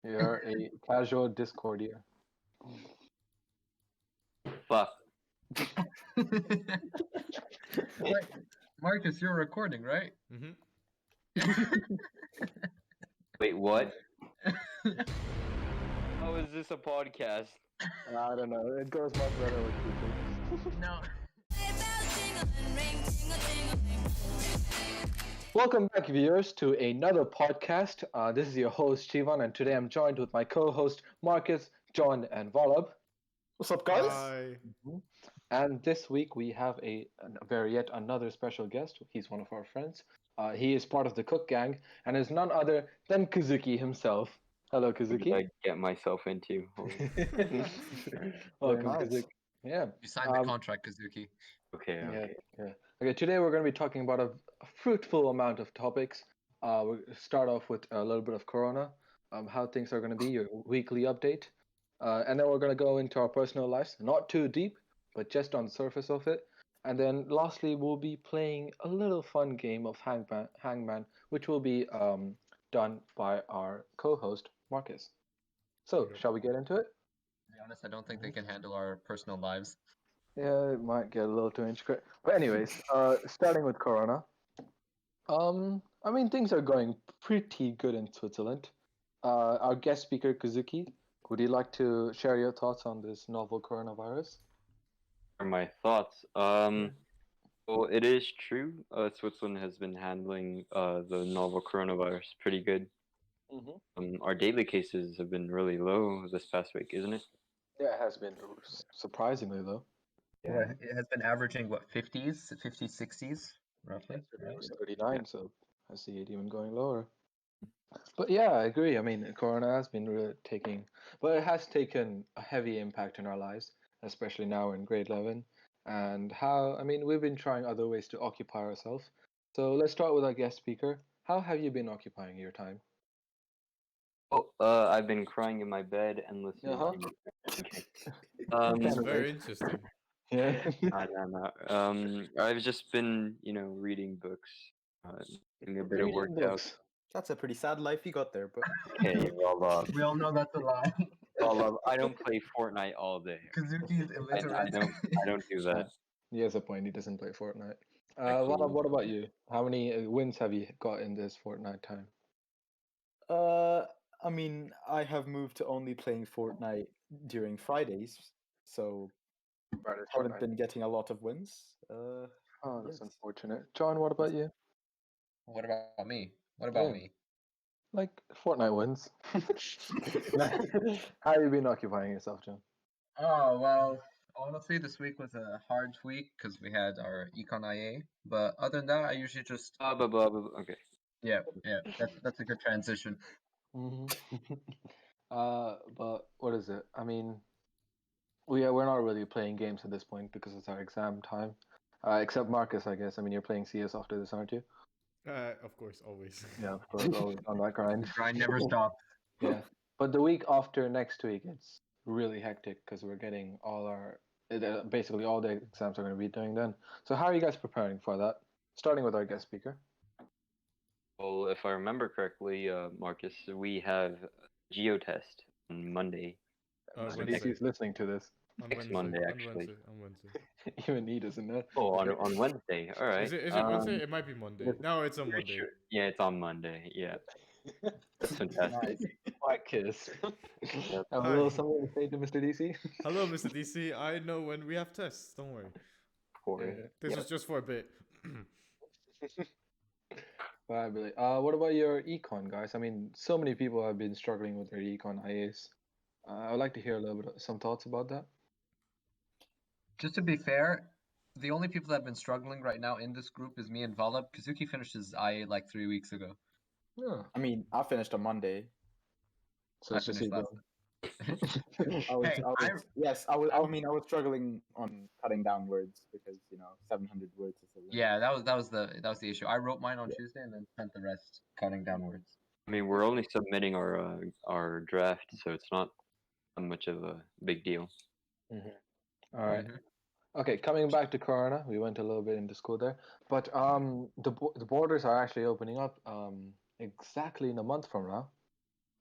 You're a casual Discordier. Fuck. Wait, Marcus, you're recording, right? Mm-hmm. Wait, what? How is this a podcast? I don't know. It goes much better with people. No. Welcome back, viewers, to another podcast. This is your host, Shivan, and today I'm joined with my co-host, Marcus, John, and Vallab. What's up, guys? Hi. And this week we have yet another special guest. He's one of our friends. He is part of the Cook Gang and is none other than Kazuki himself. Hello, What did Kazuki. I get myself into? Welcome, nice. Kazuki. Yeah. You signed the contract, Kazuki. Okay. Yeah. Okay, today we're going to be talking about a fruitful amount of topics. We'll start off with a little bit of Corona, how things are going to be, your weekly update. And then we're going to go into our personal lives, not too deep, but just on the surface of it. And then lastly, we'll be playing a little fun game of Hangman, which will be done by our co-host, Marcus. So, shall we get into it? To be honest, I don't think they can handle our personal lives. Yeah, it might get a little too intricate. But anyways, starting with Corona. I mean, things are going pretty good in Switzerland. Our guest speaker, Kazuki, would you like to share your thoughts on this novel coronavirus? Are my thoughts? Well, it is true. Switzerland has been handling the novel coronavirus pretty good. Our daily cases have been really low this past week, isn't it? Yeah, it has been surprisingly though. Yeah, it has been averaging, what, 50s, 60s, roughly? It was 39, so I see it even going lower. But yeah, I agree. I mean, Corona has been really but it has taken a heavy impact in our lives, especially now in grade 11. And we've been trying other ways to occupy ourselves. So let's start with our guest speaker. How have you been occupying your time? Oh, I've been crying in my bed and listening to. Okay. It's very interesting. Yeah. No. I've just been, reading books, doing a bit of Reading workout. books. That's a pretty sad life you got there, but Okay, well, We all know that's a lie. I don't play Fortnite all day. Kazuki is illiterate. I don't do that. He has a point. He doesn't play Fortnite. Actually- What about you? How many wins have you got in this Fortnite time? I mean, I have moved to only playing Fortnite during Fridays, so haven't been getting a lot of wins. Oh, that's yes. unfortunate. John, what about you? What about me? What about me? Like Fortnite wins. How have you been occupying yourself, John? Oh, well, honestly, this week was a hard week because we had our Econ IA. But other than that, I usually just... Okay. Yeah, that's a good transition. But what is it? I mean, we're not really playing games at this point because it's our exam time. Except Marcus, I guess. I mean, you're playing CS after this, aren't you? Of course, always. Yeah, of course, always on that grind. Grind never stops. Yeah, but the week after next week, it's really hectic because we're getting basically all the exams are going to be doing then. So how are you guys preparing for that? Starting with our guest speaker. Well, if I remember correctly, Marcus, we have geotest on Monday. Wednesday. He's listening to this. On Next Wednesday. Monday, on actually. Wednesday. On Wednesday. Even he doesn't know. Oh, on Wednesday. All right. Is it Wednesday? It might be Monday. No, it's on Monday. Sure. Yeah, it's on Monday. Yeah. That's fantastic. White kiss. Have a Hi. little something to say to Mr. DC? Hello, Mr. DC. I know when we have tests. Don't worry. This was just for a bit. Right, Billy. What about your econ, guys? I mean, so many people have been struggling with their econ IAs. I would like to hear a little bit of some thoughts about that. Just to be fair, the only people that have been struggling right now in this group is me and Vallab. Kazuki finished his IA like 3 weeks ago. Yeah. I mean, I finished on Monday. So I it's just finished you last. I was struggling on cutting down words because 700 words is a lot. Yeah, that was the issue. I wrote mine on Tuesday and then spent the rest cutting down words. I mean, we're only submitting our draft, so it's not much of a big deal. All right. Okay, coming back to Corona, we went a little bit into school there, but the borders are actually opening up exactly in a month from now.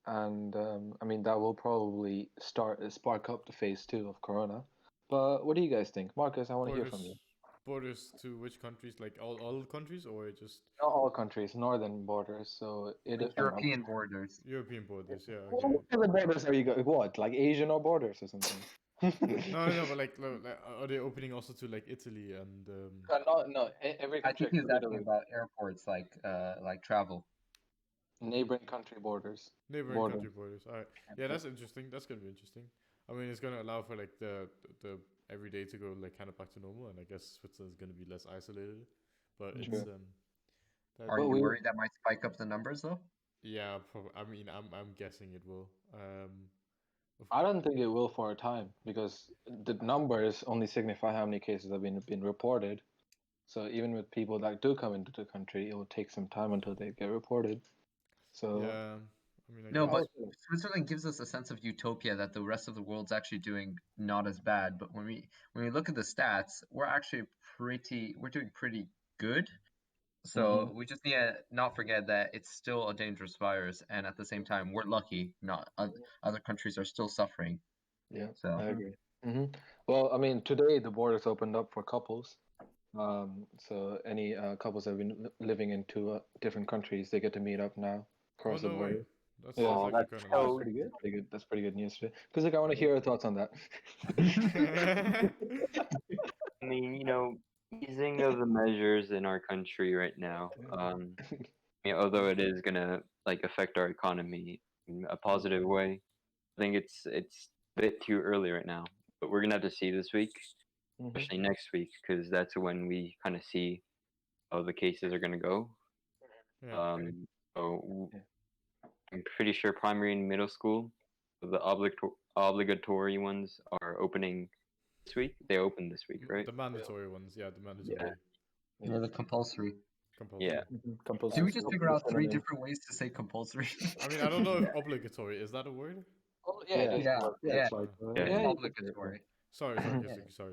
and I mean that will probably spark up the phase 2 of Corona. But what do you guys think, Marcus? I want to hear from you. Borders to which countries? Like all countries, or just Not all countries, northern borders. So Like European borders. European borders? Yeah. What Okay. other borders are you going? What, like Asian or borders or something? No, but like, are they opening also to like Italy and? No, every I country think he was except asking Italy. about airports, like travel. Neighboring country borders. Neighboring country borders. All right. Yeah, that's interesting. That's gonna be interesting. I mean, it's gonna allow for like the every day to go like kind of back to normal, and I guess Switzerland's gonna be less isolated. But it's Are you worried that might spike up the numbers though? Yeah, I mean, I'm guessing it will. I don't think it will for a time because the numbers only signify how many cases have been reported. So even with people that do come into the country, it will take some time until they get reported. So yeah, I mean, no, but Switzerland gives us a sense of utopia that the rest of the world's actually doing not as bad. But when we look at the stats, we're doing pretty good. So we just need to not forget that it's still a dangerous virus, and at the same time, we're lucky. Not other countries are still suffering. yeah, So I agree. Well, I mean, today the borders opened up for couples. So any couples that have been living in two different countries, they get to meet up now across the border. That's That's pretty good. Pretty good. That's pretty good news today. Because I want to hear your thoughts on that. I mean, easing of the measures in our country right now. Although it is gonna like affect our economy in a positive way, I think it's a bit too early right now. But we're gonna have to see this week, especially next week, because that's when we kind of see how the cases are gonna go. So I'm pretty sure primary and middle school, the obligatory ones are opening this week. They open this week, right? The mandatory ones, yeah, the mandatory. Yeah, the compulsory. Yeah. Can we just figure out 3 different ways to say compulsory? I mean, I don't know if obligatory is that a word. Oh, yeah, yeah. Yeah. Obligatory. Sorry. Come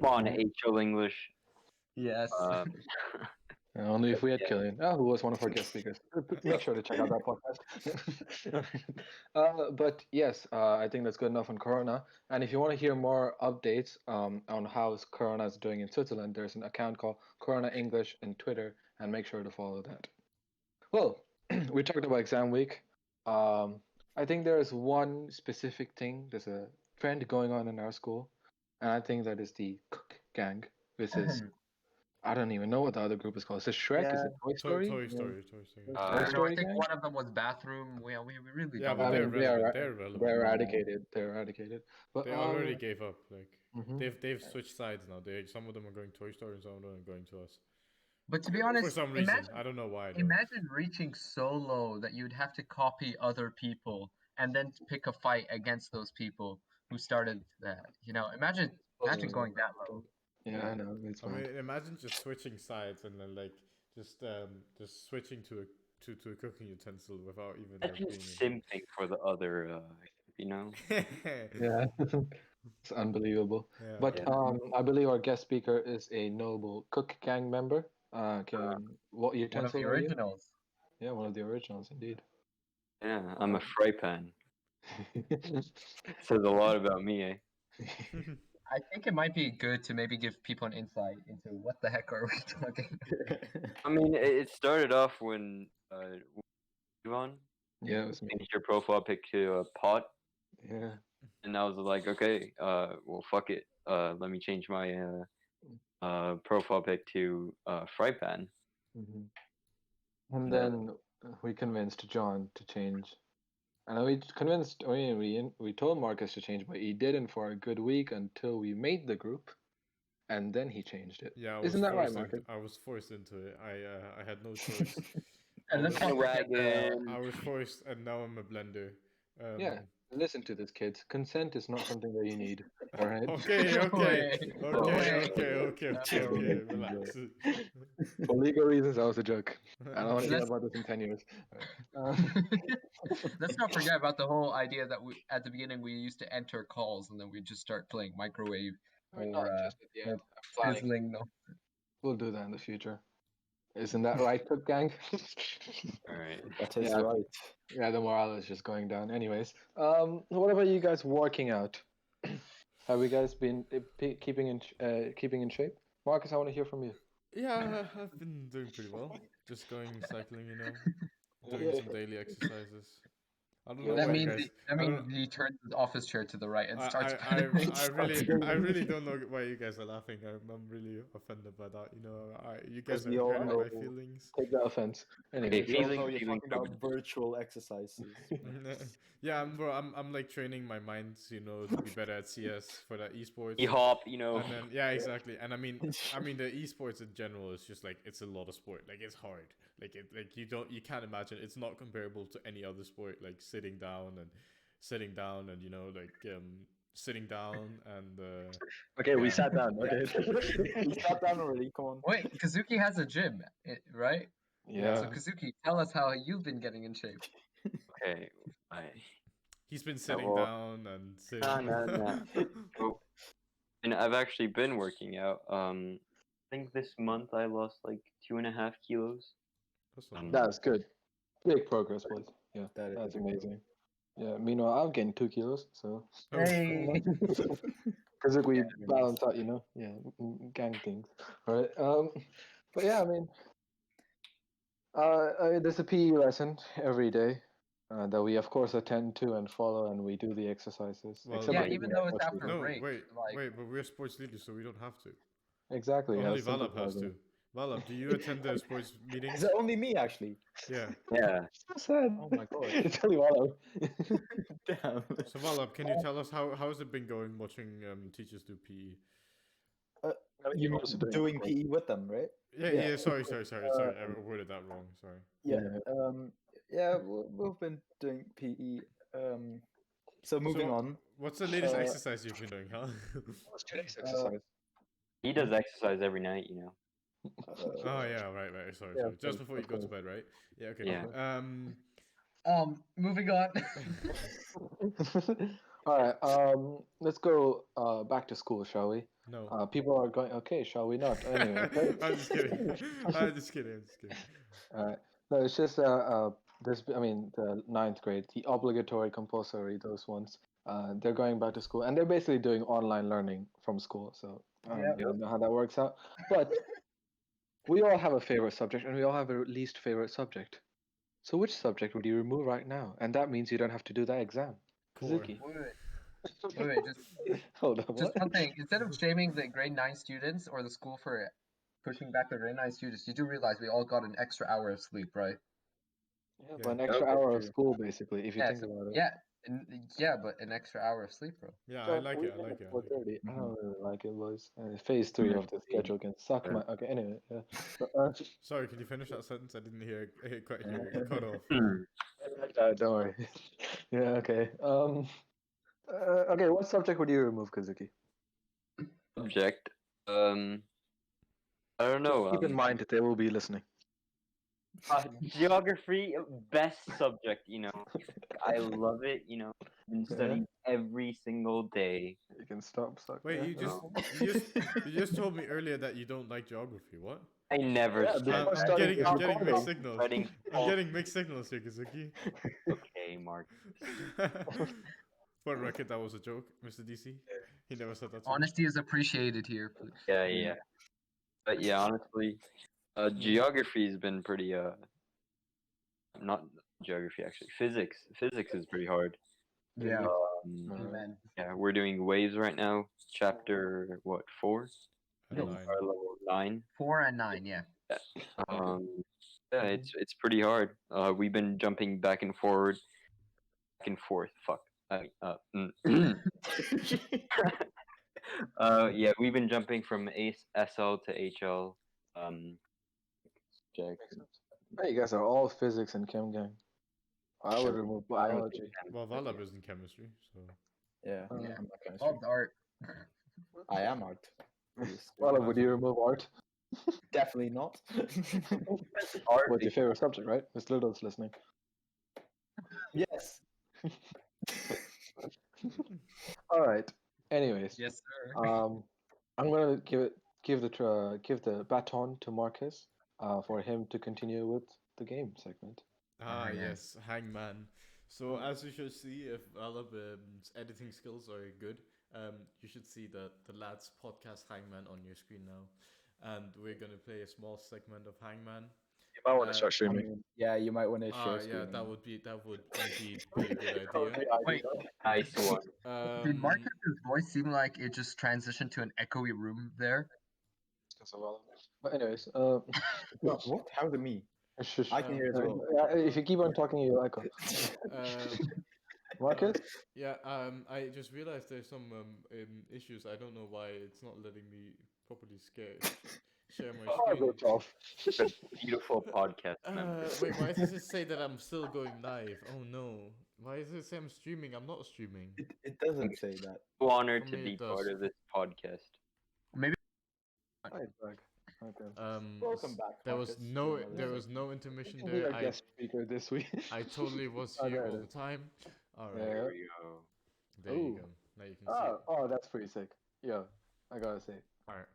on, HL English. Yes. Only if we had Killian, who was one of our guest speakers. Make sure to check out that podcast. But yes, I think that's good enough on Corona. And if you want to hear more updates on how Corona is doing in Switzerland, there's an account called Corona English on Twitter, and make sure to follow that. Well, we talked about exam week. I think there is one specific thing. There's a trend going on in our school, and I think that is the Cook Gang, which is I don't even know what the other group is called. Is it Shrek? Is it Toy Story? Toy Story. I think one of them was Bathroom. We really don't but know. they're relevant. They're eradicated. But they already gave up. Like they've switched sides now. Some of them are going Toy Story and some of them are going to us. But to be honest, for some reason, I don't know why. Imagine reaching so low that you'd have to copy other people and then pick a fight against those people who started that. Imagine going that low. Yeah, I know. I mean, imagine just switching sides and then like just switching to a cooking utensil without even. Imagine simping for the other, Yeah, it's unbelievable. Yeah. But I believe our guest speaker is a noble Cook Gang member. What utensil? One of the originals. Yeah, one of the originals, indeed. Yeah, I'm a fry pan. Says a lot about me, eh? I think it might be good to maybe give people an insight into what the heck are we talking. I mean, it started off when Ivan changed your profile pic to a pot. Yeah. And I was like, okay, well, fuck it. Let me change my profile pic to fry pan. And then we convinced John to change. And we told Marcus to change, but he didn't for a good week until we made the group, and then he changed it. Yeah, isn't that right, Marcus? I was forced into it. I had no choice. I was forced, and now I'm a blender. Yeah, listen to this, kids. Consent is not something that you need. All right. Okay. Relax. For legal reasons, that was a joke. I don't want to hear about this in 10 years. Let's not forget about the whole idea that at the beginning we used to enter calls and then we just start playing microwave or sizzling. No. We'll do that in the future. Isn't that right, Cook Gang? All right. That is Yeah. right. Yeah, the morale is just going down. Anyways, what about you guys working out? Have you guys been keeping in shape? Marcus, I want to hear from you. Yeah, I've been doing pretty well. Just going cycling, doing Yeah. some daily exercises. I don't Yeah, know That why you means guys. that I means don't. he turns his office chair to the right and I, starts. I, I, I really, I Starts really going. don't know why you guys are laughing. I'm really offended by that. You Because guys we are all hurting know. my feelings. Take that offense. Okay, Anyways, We all feeling know you're feeling talking so about good. virtual exercises. Yeah, I'm like training my mind, to be better at CS for that esports. E-hop, And then yeah, exactly. And I mean the esports in general is just like it's a lot of sport. Like it's hard. Like you can't imagine it's not comparable to any other sport. Like sitting down and sitting down and sitting down and okay, we yeah. sat down. Okay. We sat down already. Come on. Wait, Kazuki has a gym, right? Yeah. So Kazuki, tell us how you've been getting in shape. Okay, He's been sitting well, down and sitting. nah. So, and I've actually been working out. I think this month I lost like 2.5 kilos. That's not bad. That's good. Big progress, boys. Yeah, That is that's good. amazing. Yeah. Meanwhile, I've gained 2 kilos, so Oh. Hey. because we balance out, yeah, gang things. All right. But yeah, I mean, there's a PE lesson every day that we, of course, attend to and follow, and we do the exercises. Well, except Yeah, for even the though it's sports after league. No, break, like wait, but we're sports leaders, so we don't have to. Exactly. Only as simple Valab has as that. to. Valab, do you attend the sports Is meetings? it only me actually? Yeah. Yeah. So sad. Oh my god. It's only one. Damn. So Valab, can you tell us how has it been going watching teachers do PE? You mean also doing doing sports. PE with them, right? Yeah. Sorry. I worded that wrong. Sorry. Yeah. Yeah. Yeah. We've been doing PE. So moving on. What's the latest Uh, exercise you've been doing, huh? What's today's exercise? He does exercise every night, Oh yeah, right. Sorry. Yeah, Just of before you go to course. bed, right? Yeah. Okay. Yeah. moving on. All right. Let's go back to school, shall we? No. People are going. Okay, shall we not? Anyway. I'm just kidding. I'm just kidding. All right. No, it's just the ninth grade, the obligatory, compulsory, those ones. They're going back to school, and they're basically doing online learning from school. So I Yep. don't know how that works out, but we all have a favorite subject, and we all have a least favorite subject. So which subject would you remove right now? And that means you don't have to do that exam. Core. Kazuki. Wait, Hold on, just what? one thing. Instead of shaming the grade 9 students or the school for pushing back the grade 9 students, you do realize we all got an extra hour of sleep, right? Yeah, Yeah. but an extra Okay, hour of true. school, basically, if you Yeah, think so- about it. yeah, yeah, but an extra hour of sleep, bro. Yeah, So I like we it. I end like at it. 4:30. I Mhm. don't really like it, boys. Phase 3 of the schedule can suck my. Okay, anyway. Yeah. But, Sorry, can you finish that sentence? I didn't quite hear it. It cut off. don't worry. Yeah. Okay. Okay. What subject would you remove, Kazuki? Subject. I don't know. Keep in mind that they will be listening. Geography, best subject. I love it. Been studying every single day. You can stop suck. Wait, yeah. you just told me earlier that you don't like geography. What? I never Yeah, said before that. I'm starting getting this mixed recording. signals. Spreading I'm false- getting mixed signals here, Kazuki. Okay, Mark. For the record, that was a joke, Mr. DC. He never said that to me. Honesty is appreciated here. Please. Yeah. But yeah, honestly, geography has been pretty. Not geography actually. Physics. Physics is pretty hard. Yeah. Alright. Yeah, we're doing waves right now. Chapter what? 4? And No. 9. Or level 9. 4 and 9, yeah. Yeah, it's pretty hard. We've been jumping back and forth. Fuck. Yeah, we've been jumping from SL to HL. Jack. Hey, you guys are all physics and chem gang. I would remove biology. Well, Valab is in chemistry, so. Yeah. Yeah. I'm not chemistry. All art. I am art. Well, would you remove art? Definitely not. Art. What's your favorite subject, right? Miss Little's listening. Yes. All right. Anyways, Yes, sir. I'm gonna give the baton to Marcus. for him to continue with the game segment. Ah, yes. yes, Hangman. So as you should see, if Alabam's editing skills are good, you should see the lads podcast Hangman on your screen now, and we're gonna play a small segment of Hangman. You might want to start I streaming. mean, yeah, you might want to share Yeah, screen. that would indeed be a good idea. Wait, Nice one. did Marcus's voice seem like it just transitioned to an echoey room there? But anyways, What? How's it me? shush. I can hear as well. If you keep on talking, you'll echo. Marcus? Yeah, I just realized there's some issues. I don't know why it's not letting me properly share my screen. Beautiful podcast, man. Wait, why does it say that I'm still going live? Oh no. Why does it say I'm streaming? I'm not streaming. It doesn't say that. So honored For to me, be it does. part of this podcast. Maybe. Hi, Doug. Okay. Welcome back, There was Marcus. there was no intermission You can be there. our guest speaker this week. I totally was Oh, here there all it the is. time. All right. Yeah. There we go. There you Ooh. go. Now you can see it. Oh, that's pretty sick. Yeah, I gotta say. All right.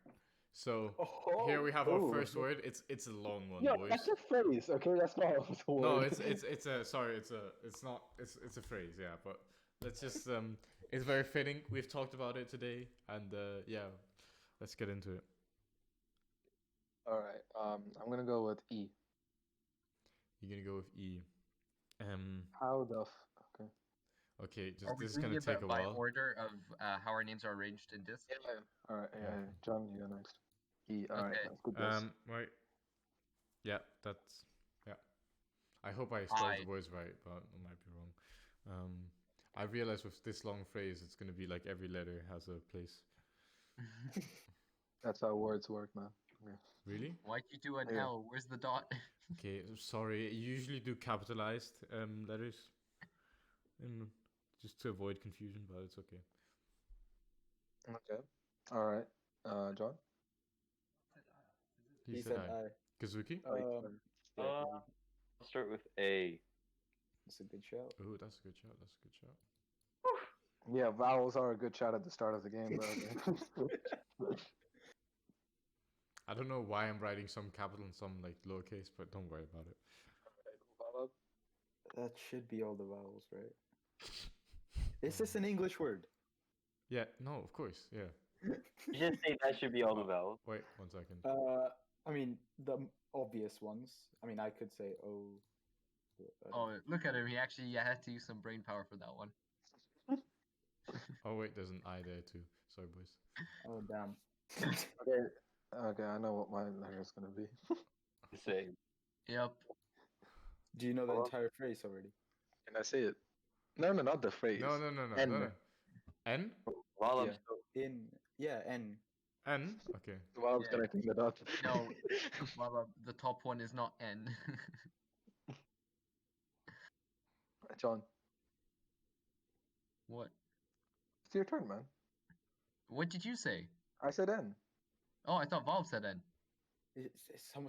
So Oh, here we have our Ooh. first word. It's a long one, Yeah, boys. that's a phrase. Okay, that's not a word. No, it's a sorry. It's not. It's a phrase. Yeah, but let's just It's very fitting. We've talked about it today, and yeah, let's get into it. All right. I'm gonna go with E. You're gonna go with E. How the okay. Okay, Are we this is doing gonna it take a by while. order of how our names are arranged in disc? Yeah. All right. Yeah. Okay. John, you go next. E. All right. Okay. That's good. Guess. Right. Yeah, that's yeah. I hope I spelled I. the words right, but I might be wrong. I realized with this long phrase, it's gonna be like every letter has a place. That's how words work, man. Okay. Really? Why'd you do an Yeah. L? Where's the dot? Okay, sorry. I usually do capitalized letters, just to avoid confusion, but it's okay. Okay. All right. John. He said I. Kazuki? Oh, you Yeah, I'll start with A. that's a good shout. Oh, that's a good shot. That's a good shot. Yeah, vowels are a good shot at the start of the game, but I don't know why I'm writing some capital and some like lowercase, but don't worry about it. That should be all the vowels, right? Is this an English word? Yeah, no, of course, yeah. You just say that should be all the vowels. Wait, 1 second. I mean the obvious ones. I mean, I could say O. Oh, look at him. He actually had to use some brain power for that one. Oh wait, there's an I there too. Sorry, boys. Oh damn. Okay, I know what my letter is gonna be. Say. Yep. Do you know the Well, entire phrase already? Can I say it? No, not the phrase. No. N. No. N? While I'm Yeah. still N. N? Okay. Well, I was Yeah. connecting that up. No. Well, the top one is not N. John, What? it's your turn, man. What did you say? I said N. Oh, I thought Valve said N.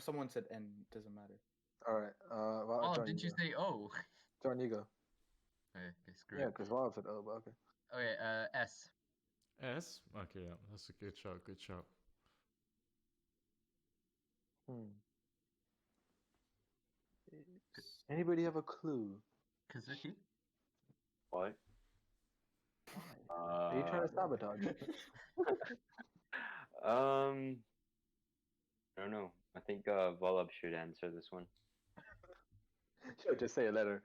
Someone said N. Doesn't matter. All right. Well, Oh, John, did you go. say O? John, you go. Okay, screw Yeah, it. because Valve said O, but okay. Okay, S. S? Okay, yeah, that's a good shot. Good shot. Anybody have a clue? Kazuki? what? Are you trying to sabotage? I don't know. I think Volub should answer this one. Sure, just say a letter.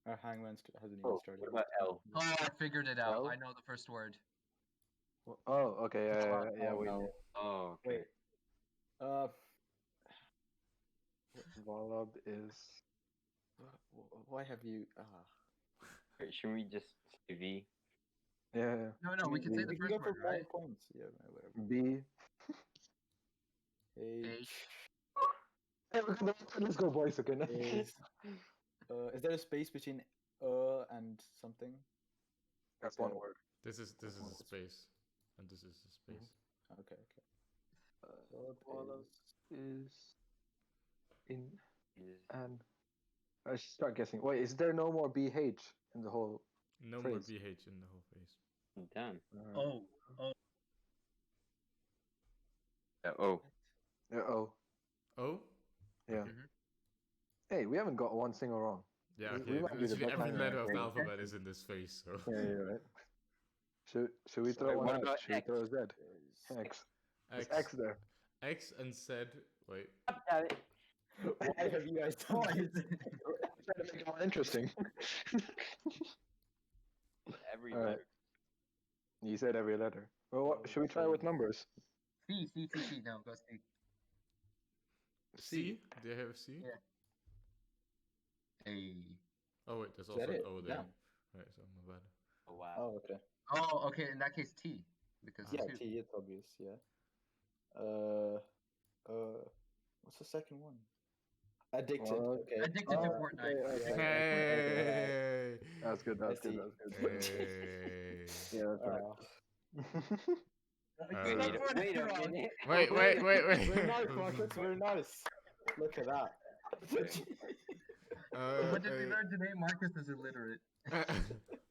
Our Hangman hasn't even Oh, started. what about L? Oh, I figured it out. L? I know the first word. Oh, okay. Yeah. Oh, We no. Oh, okay. Wait. Volub is. Why have you? Wait, should we just say V? Yeah. No, we can say the we can first go for word, more right? points. Yeah, whatever. B. H Hey, let's go, boys. Okay. is there a space between and something? That's one word. This is a space, and this is a space. Okay. Volub is in Is and. I should start guessing. Wait, is there no more BH in the whole? No more Phrase. BH in the whole face. damn. Oh. Yeah, oh. Yeah, O. O? Yeah. Okay. Hey, we haven't got one single wrong. Yeah, We okay. might be the Literally best every time letter of the ranking. alphabet is in this face, so. Yeah, you're right. Should we throw Wait, one what out? about Should we throw Z? X. There's X. X there. X and Z. Wait. Why have you guys done this? Trying to make it more interesting. Every All right. letter. You said every letter. Well, what, should we try with numbers? C. No, go C. C? Do you have C? Yeah. A. Oh, wait, there's Is also that an it? O there. Yeah. Right, so my bad. Oh, wow. Oh, okay. Oh, okay. In that case, T. Because Yeah, two. T, it's obvious, yeah. What's the second one? Addicted, okay. Addicted to Fortnite. Okay. Hey! That's good. That's good. see. That's good. Hey! Yeah, that's right. Wait a minute. Wait. We're nice, Marcus. We're nice. Look at that. What did we learn today? Marcus is illiterate.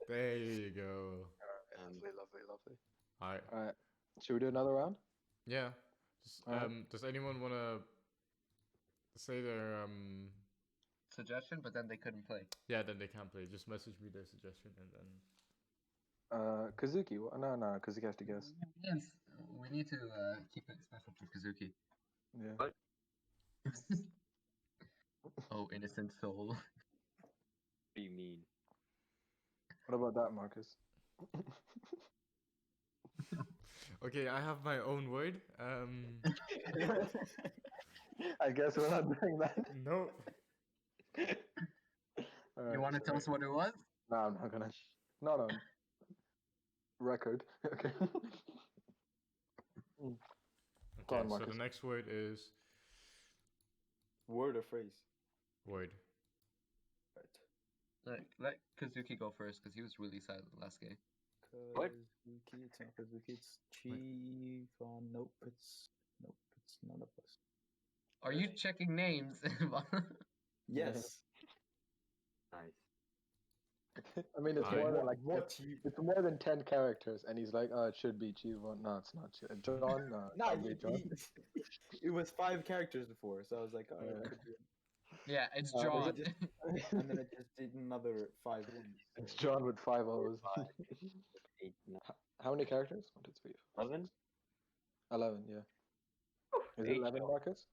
There you go. Lovely. Alright. All right. Should we do another round? Yeah. Just, Alright. does anyone want to say their Suggestion, but then they couldn't play. Yeah, then they can't play. Just message me their suggestion and then. Kazuki. No, Kazuki has to guess. Yes, we need to keep it special for Kazuki. Yeah. What? Oh, innocent soul. What do you mean? What about that, Marcus? Okay, I have my own word. I guess we're not doing that. No. You want to tell us what it was? No, I'm not gonna. Not on record. Okay. Go on, Okay, so Marcus. the next word is Word or phrase? word. Right. Let Kazuki go first because he was really silent last game. What? Kazuki, it's not Kazuki, it's Chivon. Nope, it's none of us. Are you checking names? Yes. Nice. I mean, it's Alright. more than like What it's more than 10 characters, and he's like, "Oh, it should be Chivo." No, it's not. John. No, No, can't be John. it was 5 characters before, so I was like, oh, it Yeah. could be. Yeah, it's Is John. it- And then it just did another 5 ones. It's John with 5 O's. 8, 9, How many characters? 1, 2, 3, 4, 11? 11. Yeah. Is it Eight, 11, no. Marcus?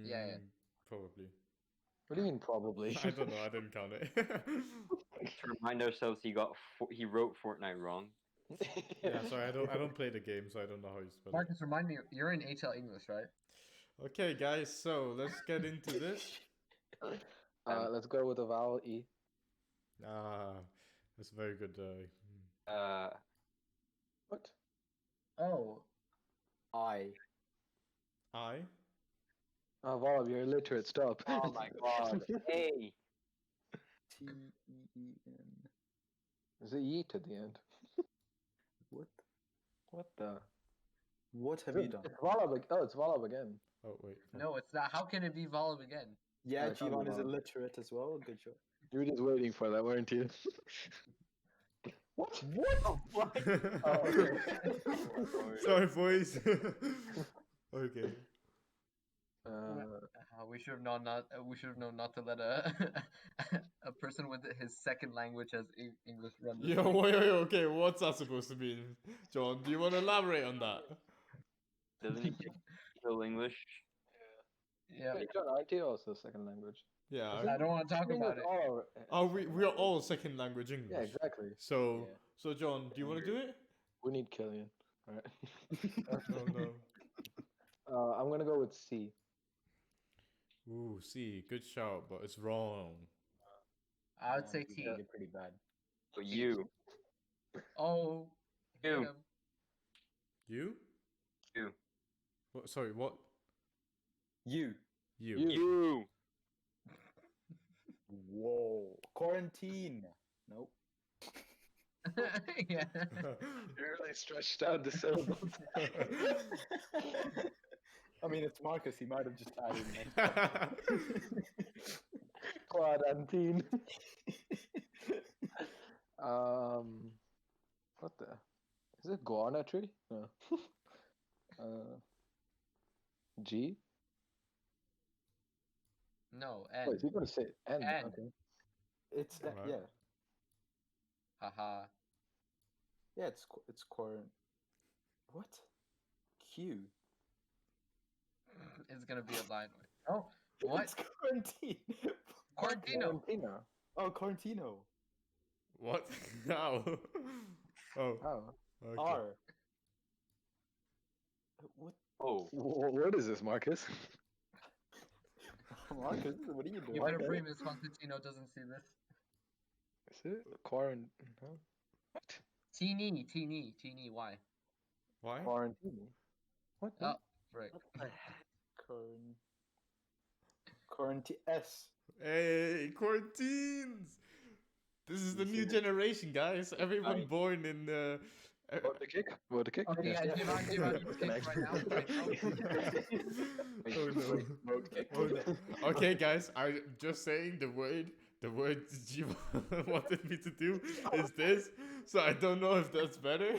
Yeah. Probably. What do you mean probably? I don't know. I didn't count it. To remind ourselves, he wrote Fortnite wrong. Yeah, sorry. I don't play the game, so I don't know how you spell it. Marcus, remind me, you're in HL English, right? Okay, guys. So let's get into this. Let's go with a vowel E. That's very good. What? Oh, I. I. Vowel, you're illiterate. Stop. Oh my god. A. T-E-E-N. Is it yeet at the end? What? What the? What have you done? It's Volab. Oh, it's Volab again. Oh wait. no, it's not. How can it be Volib again? Yeah, I can't Chivon is remember. illiterate as well. Good job. You were just waiting for that, weren't you? What? What? Oh, okay. Sorry, boys. Okay. We should have known not. We should have known not to let a a person with his second language as English run. this Yo, thing. wait, okay. What's that supposed to mean, John? Do you want to elaborate on that? Doesn't he still English? Yeah, Wait, John, aren't you also second language? Yeah. I don't want to talk about it. Oh, we are all second language English. Yeah, exactly. So, Yeah. so John, do you want to do it? We need Killian. All right. Oh no. I'm gonna go with C. Ooh, C, good shout, but it's wrong. I would say T. You're pretty bad. So you. Oh, hit You. him. You? You. What? Sorry, what? You. You. You. Whoa. Quarantine. Nope. Yeah. You really stretched out the syllables. I mean, it's Marcus. He might have just added an Quarantine. What the? Is it guana tree? No. G? No, Wait, is he going to say N? N. Okay. It's Alright. yeah, Haha. yeah. It's quarant. What? Q. It's gonna be a line. Oh, what? It's quarantine. Quarantino. Quarantina. Oh, Quarantino. What? How? Oh. Oh. Okay. R. What? Oh, What is this, Marcus? Marcus, what are you doing? You better pray Miss Constantino doesn't see this. Is it quarant? Huh? What? Teeny, why? Why? Quarantine. What? Oh, right. what the heck? Quarantine S. Hey, quarantines! This is the new generation, guys. Everyone born in the. Vote the kick? Vote the kick? Okay, Yes. yeah, Jivan, you kick right now. Oh no. Oh no. Okay, guys, I'm just saying the word Jiva wanted me to do is this, so I don't know if that's better.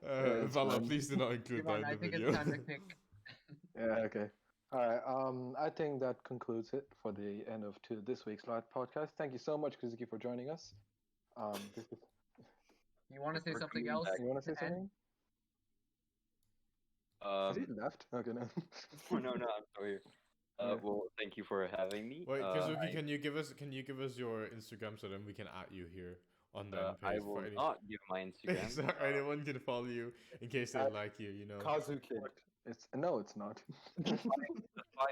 it's Vala, fine. please do not include that Jivan, in I the think video. it's time to kick. Yeah, okay. All right. I think that concludes it for the end of this week's live podcast. Thank you so much, Kazuki, for joining us. This is. You want to say We're something coming else? back. You want to say Ed? something? Has he left? Okay, no. Oh, no, I'm still here. Yeah. Well, thank you for having me. Wait, Kazuki, I, can you give us your Instagram so then we can add you here on the end I page will for any. not give my Instagram. So anyone can follow you in case they like you, you know. Kazuki. It's it's not. The 5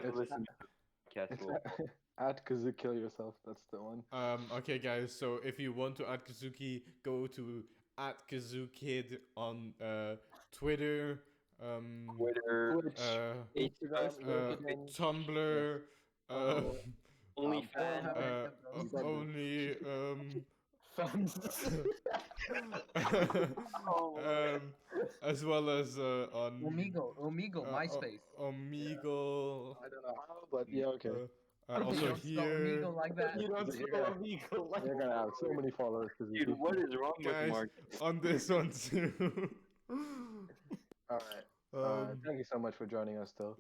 It's listeners to the podcast It's will. at Kazuki Kill Yourself. That's the one. Okay, guys. So if you want to add Kazuki, go to @Kazukid on Twitter, Twitter, Twitch, Facebook, Instagram, LinkedIn. Tumblr, OnlyFans. only Fans. as well as on Omegle, MySpace. Omegle. I don't know how, but yeah, okay. You Also don't spell here, Omegle like that. You don't Yeah. spell amigo like You're gonna have so many followers. Dude, what is wrong with guys, Mark? on this one too. All right. Thank you so much for joining us, though.